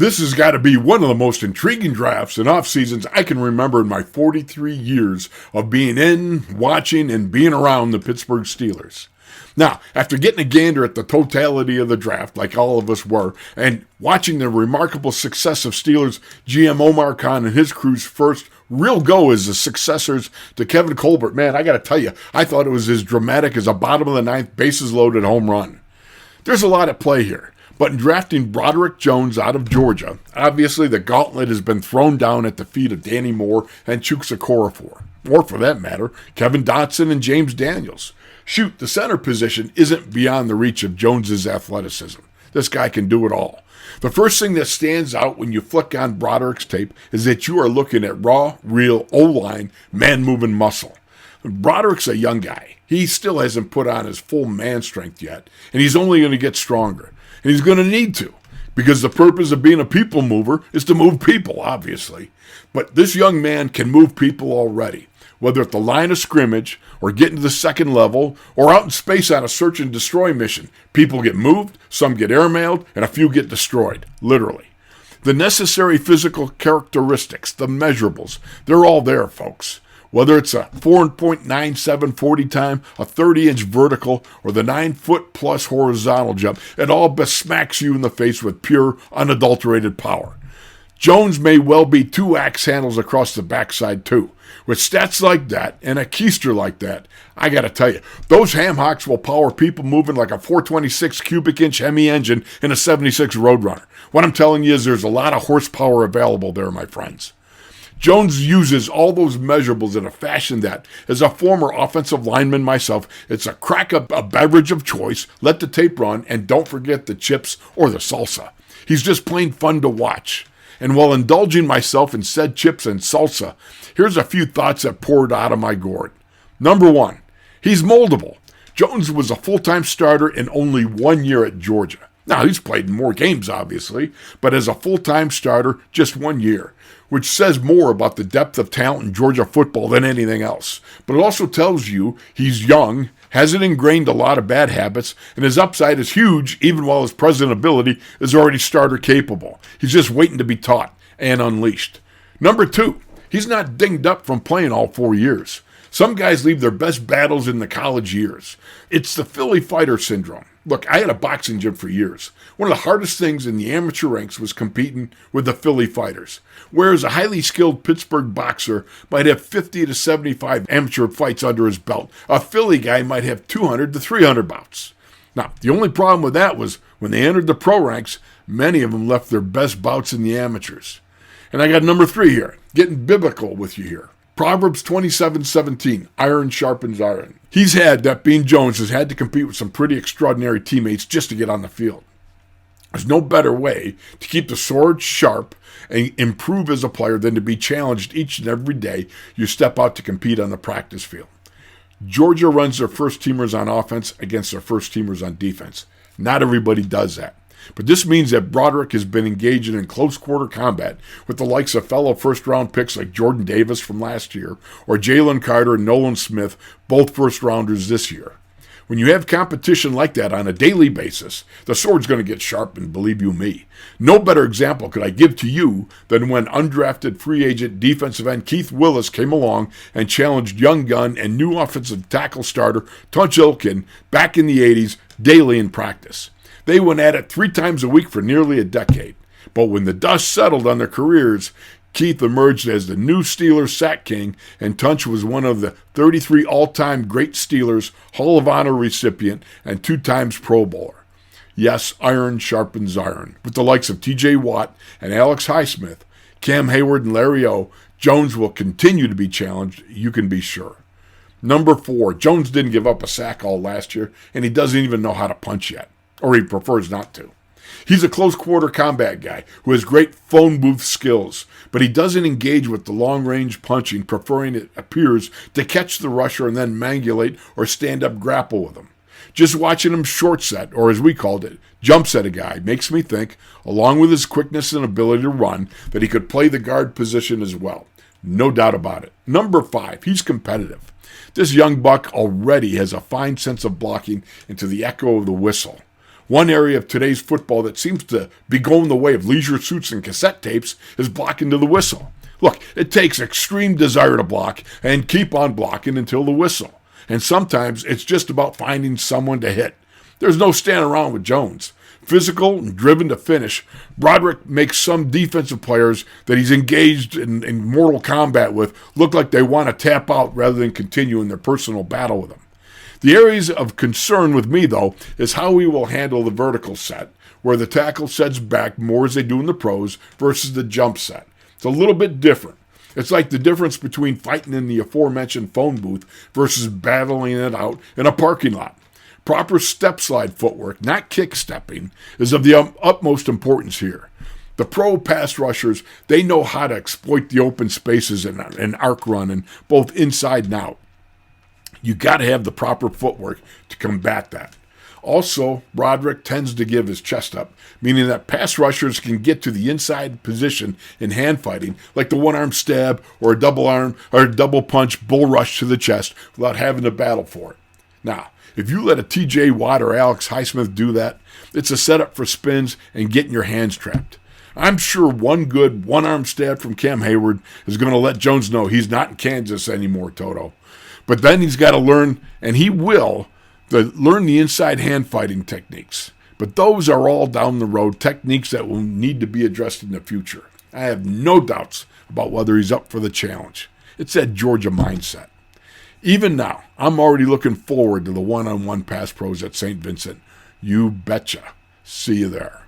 This has got to be one of the most intriguing drafts and off seasons I can remember in my 43 years of being in, watching, and being around the Pittsburgh Steelers. Now, after getting a gander at the totality of the draft, like all of us were, and watching the remarkable success of Steelers GM Omar Khan and his crew's first real go as the successors to Kevin Colbert, man, I got to tell you, I thought it was as dramatic as a bottom of the ninth, bases loaded home run. There's a lot at play here. But in drafting Broderick Jones out of Georgia, obviously the gauntlet has been thrown down at the feet of Danny Moore and Chuks Okorafor, or for that matter, Kevin Dotson and James Daniels. Shoot, the center position isn't beyond the reach of Jones's athleticism. This guy can do it all. The first thing that stands out when you flick on Broderick's tape is that you are looking at raw, real O-line, man-moving muscle. Broderick's a young guy. He still hasn't put on his full man strength yet, and he's only going to get stronger. And he's going to need to, because the purpose of being a people mover is to move people, obviously. But this young man can move people already, whether at the line of scrimmage or getting to the second level or out in space on a search and destroy mission. People get moved, some get airmailed, and a few get destroyed, literally. The necessary physical characteristics, the measurables, they're all there, folks. Whether it's a 4.97 40 time, a 30-inch vertical, or the 9-foot-plus horizontal jump, it all besmacks you in the face with pure, unadulterated power. Jones may well be 2 axe handles across the backside, too. With stats like that and a keister like that, I got to tell you, those ham hocks will power people moving like a 426 cubic inch Hemi engine in a 76 Roadrunner. What I'm telling you is there's a lot of horsepower available there, my friends. Jones uses all those measurables in a fashion that, as a former offensive lineman myself, it's a crack up a beverage of choice, let the tape run, and don't forget the chips or the salsa. He's just plain fun to watch. And while indulging myself in said chips and salsa, here's a few thoughts that poured out of my gourd. Number 1, he's moldable. Jones was a full-time starter in only 1 year at Georgia. Now, he's played in more games, obviously, but as a full-time starter, just 1 year, which says more about the depth of talent in Georgia football than anything else. But it also tells you he's young, hasn't ingrained a lot of bad habits, and his upside is huge, even while his present ability is already starter capable. He's just waiting to be taught and unleashed. Number 2, he's not dinged up from playing all 4 years. Some guys leave their best battles in the college years. It's the Philly fighter syndrome. Look, I had a boxing gym for years. One of the hardest things in the amateur ranks was competing with the Philly fighters. Whereas a highly skilled Pittsburgh boxer might have 50 to 75 amateur fights under his belt, a Philly guy might have 200 to 300 bouts. Now, the only problem with that was when they entered the pro ranks, many of them left their best bouts in the amateurs. And I got number 3 here, getting biblical with you here. Proverbs 27:17, iron sharpens iron. He's had, that being Jones, has had to compete with some pretty extraordinary teammates just to get on the field. There's no better way to keep the sword sharp and improve as a player than to be challenged each and every day you step out to compete on the practice field. Georgia runs their first teamers on offense against their first teamers on defense. Not everybody does that. But this means that Broderick has been engaging in close quarter combat with the likes of fellow first-round picks like Jordan Davis from last year or Jalen Carter and Nolan Smith, both first-rounders this year. When you have competition like that on a daily basis, the sword's going to get sharpened, believe you me. No better example could I give to you than when undrafted free agent defensive end Keith Willis came along and challenged young gun and new offensive tackle starter Tunch Ilkin back in the 80s daily in practice. They went at it 3 times a week for nearly a decade. But when the dust settled on their careers, Keith emerged as the new Steelers sack king, and Tunch was one of the 33 all-time great Steelers, Hall of Honor recipient, and 2 times Pro Bowler. Yes, iron sharpens iron. With the likes of T.J. Watt and Alex Highsmith, Cam Hayward and Larry O, Jones will continue to be challenged, you can be sure. Number 4, Jones didn't give up a sack all last year, and he doesn't even know how to punch yet. Or he prefers not to. He's a close quarter combat guy who has great phone booth skills, but he doesn't engage with the long-range punching, preferring, it appears, to catch the rusher and then mangulate or stand-up grapple with him. Just watching him short set, or as we called it, jump set a guy, makes me think, along with his quickness and ability to run, that he could play the guard position as well. No doubt about it. Number 5, he's competitive. This young buck already has a fine sense of blocking into the echo of the whistle. One area of today's football that seems to be going the way of leisure suits and cassette tapes is blocking to the whistle. Look, it takes extreme desire to block and keep on blocking until the whistle. And sometimes it's just about finding someone to hit. There's no standing around with Jones. Physical and driven to finish, Broderick makes some defensive players that he's engaged in mortal combat with look like they want to tap out rather than continue in their personal battle with him. The areas of concern with me, though, is how he will handle the vertical set, where the tackle sets back more as they do in the pros versus the jump set. It's a little bit different. It's like the difference between fighting in the aforementioned phone booth versus battling it out in a parking lot. Proper step slide footwork, not kick stepping, is of the utmost importance here. The pro pass rushers, they know how to exploit the open spaces and arc run, and both inside and out. You got to have the proper footwork to combat that. Also, Broderick tends to give his chest up, meaning that pass rushers can get to the inside position in hand fighting, like the one-arm stab or a double punch bull rush to the chest without having to battle for it. Now, if you let a TJ Watt or Alex Highsmith do that, it's a setup for spins and getting your hands trapped. I'm sure one good one-arm stab from Cam Hayward is going to let Jones know he's not in Kansas anymore, Toto. But then he's got to learn, and he will, learn the inside hand fighting techniques. But those are all down the road, techniques that will need to be addressed in the future. I have no doubts about whether he's up for the challenge. It's that Georgia mindset. Even now, I'm already looking forward to the one-on-one pass pros at St. Vincent. You betcha. See you there.